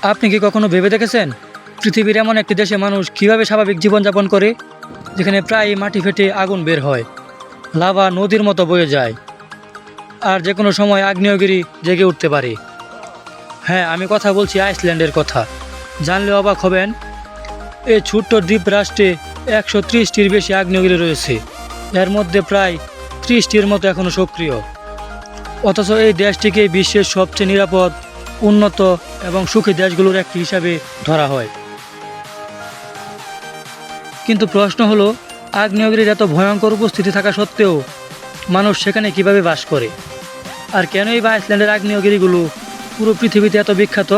আপনি কি কখনো ভেবে দেখেছেন পৃথিবীর এমন একটি দেশে মানুষ কীভাবে স্বাভাবিক জীবনযাপন করে, যেখানে প্রায় মাটি ফেটে আগুন বের হয়, লাভা নদীর মতো বয়ে যায়, আর যে কোনো সময় আগ্নেয়গিরি জেগে উঠতে পারে? হ্যাঁ, আমি কথা বলছি আইসল্যান্ডের কথা। জানলে অবাক হবেন, এই ছোট্ট দ্বীপ রাষ্ট্রে 130টির বেশি আগ্নেয়গিরি রয়েছে। এর মধ্যে প্রায় 30টির মতো এখনও সক্রিয়। অথচ এই দেশটিকে বিশ্বের সবচেয়ে নিরাপদ, উন্নত এবং সুখী দেশগুলোর একটি হিসাবে ধরা হয়। কিন্তু প্রশ্ন হলো, আগ্নেয়গিরির এত ভয়ঙ্কর উপস্থিতি থাকা সত্ত্বেও মানুষ সেখানে কিভাবে বাস করে? আর কেনই বা আইসল্যান্ডের আগ্নেয়গিরিগুলো পুরো পৃথিবীতে এত বিখ্যাত?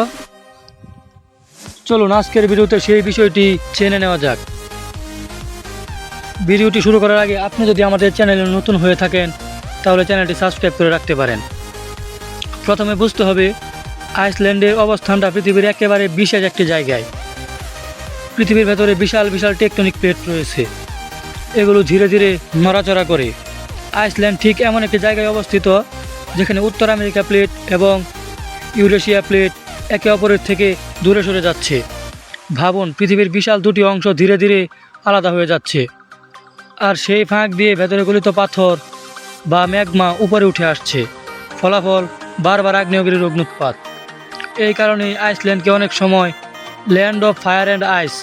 চলুন আজকের ভিডিওতে সেই বিষয়টি জেনে নেওয়া যাক। ভিডিওটি শুরু করার আগে আপনি যদি আমাদের চ্যানেলে নতুন হয়ে থাকেন তাহলে চ্যানেলটি সাবস্ক্রাইব করে রাখতে পারেন। প্রথমে বুঝতে হবে, আইসল্যান্ডের অবস্থানটা পৃথিবীর একেবারে বিশেষ একটি জায়গায়। পৃথিবীর ভেতরে বিশাল বিশাল টেকটনিক প্লেট রয়েছে, এগুলো ধীরে ধীরে নড়াচড়া করে। আইসল্যান্ড ঠিক এমন একটি জায়গায় অবস্থিত যেখানে উত্তর আমেরিকা প্লেট এবং ইউরেশিয়া প্লেট একে অপরের থেকে দূরে সরে যাচ্ছে। ভাবুন, পৃথিবীর বিশাল দুটি অংশ ধীরে ধীরে আলাদা হয়ে যাচ্ছে, আর সেই ফাঁক দিয়ে ভেতরে গলিত পাথর বা ম্যাগমা উপরে উঠে আসছে। ফলাফল বারবার আগ্নেয়গিরির অগ্নুৎপাত। এই কারণেই আইসল্যান্ডকে অনেক সময় ল্যান্ড অফ ফায়ার অ্যান্ড আইস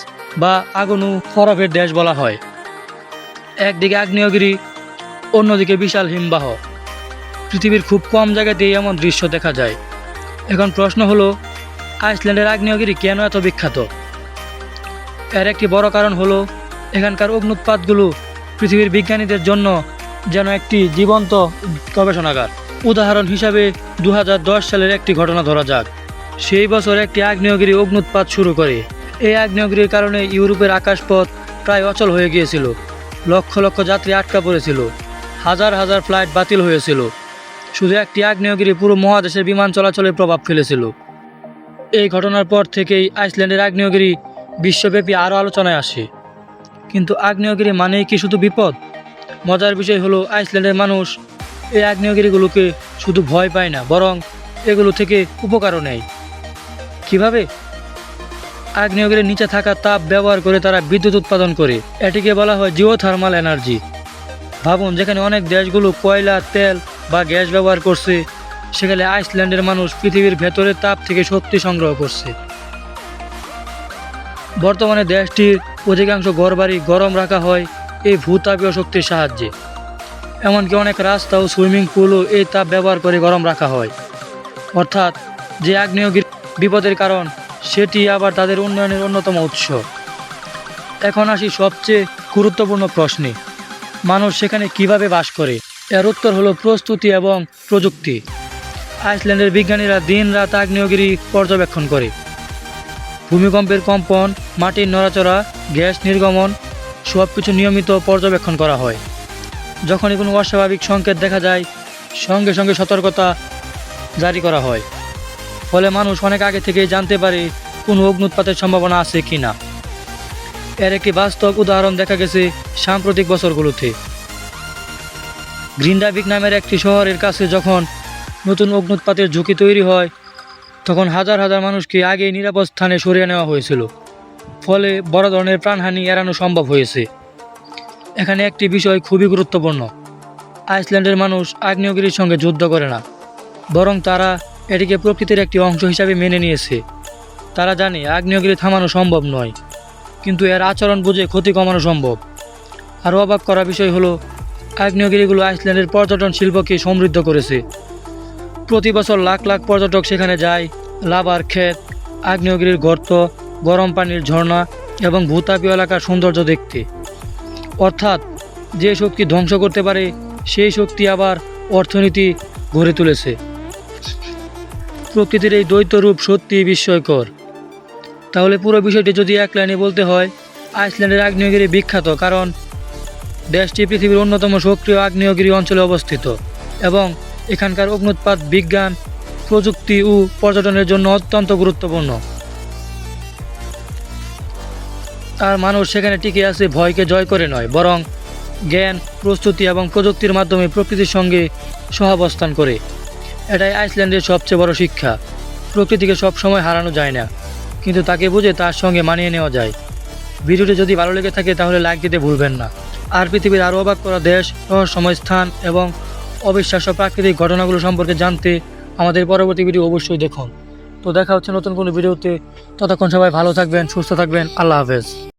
বা আগুন ও বরফের দেশ বলা হয়। একদিকে আগ্নেয়গিরি, অন্যদিকে বিশাল হিমবাহ। পৃথিবীর খুব কম জায়গাতেই এমন দৃশ্য দেখা যায়। এখন প্রশ্ন হলো, আইসল্যান্ডের আগ্নেয়গিরি কেন এত বিখ্যাত? এর একটি বড় কারণ হলো, এখানকার অগ্নুৎপাতগুলো পৃথিবীর বিজ্ঞানীদের জন্য যেন একটি জীবন্ত গবেষণাগার। উদাহরণ হিসাবে 2010 সালের একটি ঘটনা ধরা যাক। সেই বছর একটি আগ্নেয়গিরি অগ্নুৎপাত শুরু করে। এই আগ্নেয়গিরির কারণে ইউরোপের আকাশপথ প্রায় অচল হয়ে গিয়েছিল। লক্ষ লক্ষ যাত্রী আটকা পড়েছিল, হাজার হাজার ফ্লাইট বাতিল হয়েছিল। শুধু একটি আগ্নেয়গিরি পুরো মহাদেশের বিমান চলাচলে প্রভাব ফেলেছিল। এই ঘটনার পর থেকেই আইসল্যান্ডের আগ্নেয়গিরি বিশ্বব্যাপী আরও আলোচনায় আসে। কিন্তু আগ্নেয়গিরি মানেই কি শুধু বিপদ? মজার বিষয় হলো, আইসল্যান্ডের মানুষ এই আগ্নেয়গিরিগুলোকে শুধু ভয় পায় না, বরং এগুলো থেকে উপকারও নেয়। কিভাবে? আগ্নেয়গিরির নিচে থাকা তাপ ব্যবহার করে তারা বিদ্যুৎ উৎপাদন করে। এটিকে বলা হয় জিওথার্মাল এনার্জি। ভাবুন, যেখানে অনেক দেশগুলো কয়লা, তেল বা গ্যাস ব্যবহার করছে, সেখানে আইসল্যান্ডের মানুষ পৃথিবীর ভেতরের তাপ থেকে শক্তি সংগ্রহ করছে। বর্তমানে দেশটির অধিকাংশ ঘরবাড়ি গরম রাখা হয় এই ভূতাপীয় শক্তির সাহায্যে। এমনকি অনেক রাস্তা ও সুইমিং পুলও এই তাপ ব্যবহার করে গরম রাখা হয়। অর্থাৎ যে আগ্নেয়গিরি বিপদের কারণ, সেটি আবার তাদের উন্নয়নের অন্যতম উৎস। এখন আসি সবচেয়ে গুরুত্বপূর্ণ প্রশ্নে, মানুষ সেখানে কিভাবে বাস করে? এর উত্তর হলো প্রস্তুতি এবং প্রযুক্তি। আইসল্যান্ডের বিজ্ঞানীরা দিন রাত আগ্নেয়গিরি পর্যবেক্ষণ করে। ভূমিকম্পের কম্পন, মাটির নড়াচড়া, গ্যাস নির্গমন সব কিছু নিয়মিত পর্যবেক্ষণ করা হয়। যখনই কোনো অস্বাভাবিক সংকেত দেখা যায়, সঙ্গে সঙ্গে সতর্কতা জারি করা হয়। ফলে মানুষ অনেক আগে থেকেই জানতে পারে কোনো অগ্নুৎপাতের সম্ভাবনা আছে কি না। এর একটি বাস্তব উদাহরণ দেখা গেছে সাম্প্রতিক বছরগুলোতে। গ্রিন্ডাভিক নামের একটি শহরের কাছে যখন নতুন অগ্নুৎপাতের ঝুঁকি তৈরি হয়, তখন হাজার হাজার মানুষকে আগেই নিরাপদ স্থানে সরিয়ে নেওয়া হয়েছিল। ফলে বড় ধরনের প্রাণহানি এড়ানো সম্ভব হয়েছে। এখানে একটি বিষয় খুবই গুরুত্বপূর্ণ, আইসল্যান্ডের মানুষ আগ্নেয়গিরির সঙ্গে যুদ্ধ করে না, বরং তারা এটিকে প্রকৃতির একটি অংশ হিসাবে মেনে নিয়েছে। তারা জানে আগ্নেয়গিরি থামানো সম্ভব নয়, কিন্তু এর আচরণ বুঝে ক্ষতি কমানো সম্ভব। আরও অবাক করা বিষয় হলো, আগ্নেয়গিরিগুলো আইসল্যান্ডের পর্যটন শিল্পকে সমৃদ্ধ করেছে। প্রতি বছর লাখ লাখ পর্যটক সেখানে যায় লাভার ক্ষেত, আগ্নেয়গিরির গর্ত, গরম পানির ঝর্ণা এবং ভূতাপীয় এলাকার সৌন্দর্য দেখতে। অর্থাৎ যে শক্তি ধ্বংস করতে পারে, সেই শক্তি আবার অর্থনীতি গড়ে তুলেছে। প্রকৃতির এই দ্বৈত রূপ সত্যিই বিস্ময়কর। তাহলে পুরো বিষয়টি যদি এক লাইনে বলতে হয়, আইসল্যান্ডের আগ্নেয়গিরি বিখ্যাত কারণ দেশটি পৃথিবীর অন্যতম সক্রিয় আগ্নেয়গিরি অঞ্চলে অবস্থিত এবং এখানকার অগ্নুৎপাত বিজ্ঞান, প্রযুক্তি ও পর্যটনের জন্য অত্যন্ত গুরুত্বপূর্ণ। আর মানুষ সেখানে টিকে আছে ভয়কে জয় করে নয়, বরং জ্ঞান, প্রস্তুতি এবং প্রযুক্তির মাধ্যমে প্রকৃতির সঙ্গে সহাবস্থান করে। এটাই আইসল্যান্ডের সবচেয়ে বড় শিক্ষা। প্রকৃতিকে সব সময় হারানো যায় না, কিন্তু তাকে বুঝে তার সঙ্গে মানিয়ে নেওয়া যায়। ভিডিওটি যদি ভালো লেগে থাকে তাহলে লাইক দিতে ভুলবেন না। আর পৃথিবীর আরও অবাক করা দেশ, রহস্যময় স্থান এবং অবিশ্বাস্য প্রাকৃতিক ঘটনাগুলো সম্পর্কে জানতে আমাদের পরবর্তী ভিডিও অবশ্যই দেখুন। তো দেখা হচ্ছে নতুন কোনো ভিডিওতে। ততক্ষণ সবাই ভালো থাকবেন, সুস্থ থাকবেন। আল্লাহ হাফেজ।